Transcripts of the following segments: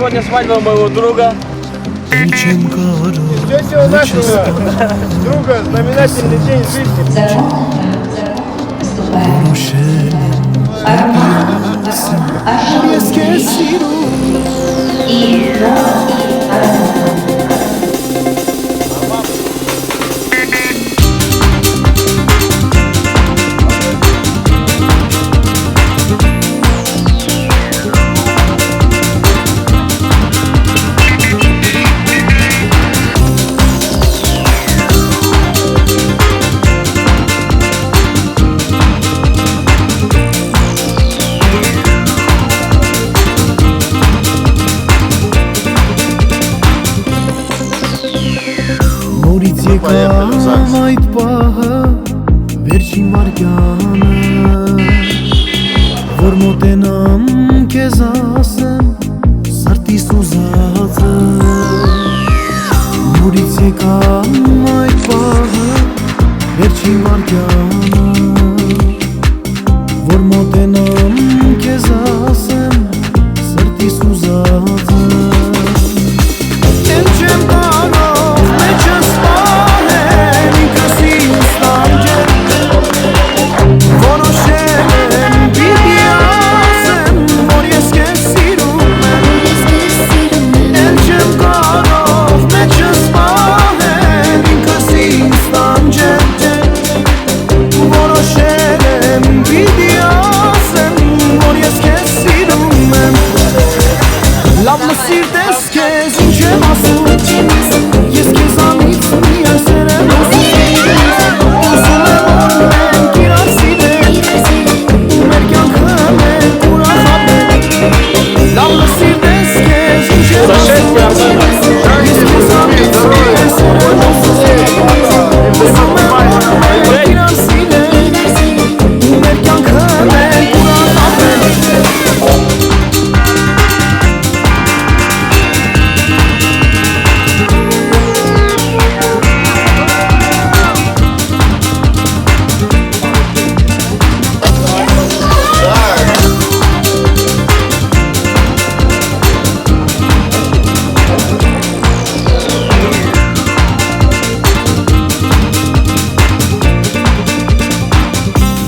сегодня свадьба моего друга. Тетя нашего друга, знаменательный день жизни. Նորից եկամ այդ պահը, վերջին վարկյանը, որ մոտենամ քեզ ասեմ, սրտիս ուզածը։ Նորից եկամ այդ պահը, վերջին վարկյանը, որ մոտենամ քեզ ասեմ, սրտիս ուզածը։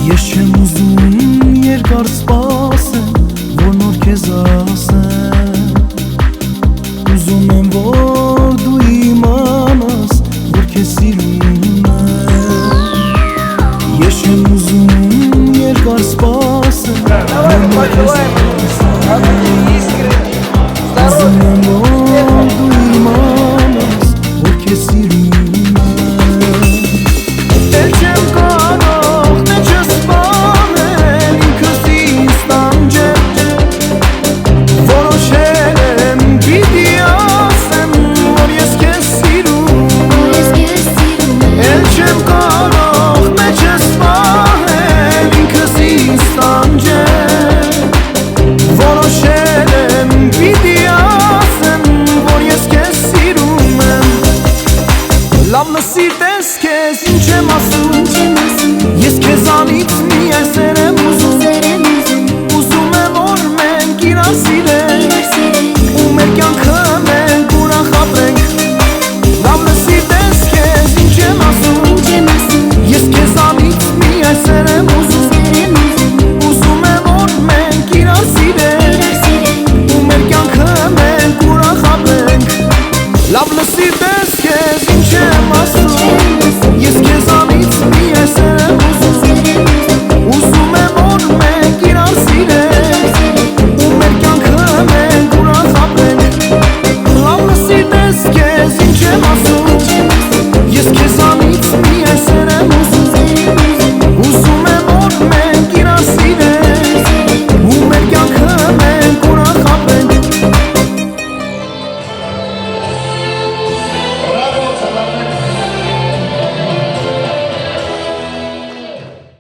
Ես չեմ ուզում երկար սպասեմ, որ նոր քեզ ասեմ, ուզում եմ, որ դու իմանաս, որ քեզ սիրում եմ։ Ես չեմ ուզում երկար սպասեմ, որ նոր քեզ ասեմ, ուզում եմ, որ դու իմանաս, որ քեզ սիրում եմ։ Էլ չեմ կարող մեջս սպանել ինքս ինձ տանջել, որոշել եմ պիտի ասեմ, որ ես քեզ սիրում եմ։ Էլ չեմ կարող մեջս սպանել ինքս ինձ տանջել, որոշել եմ պիտի ասեմ, որ ես քեզ սիրում եմ։ Լավ լսիր տես քեզ ինչ եմ ասում, ես քեզանից միայն սեր եմ ուզում, ուզում եմ որ մենք իրար սիրենք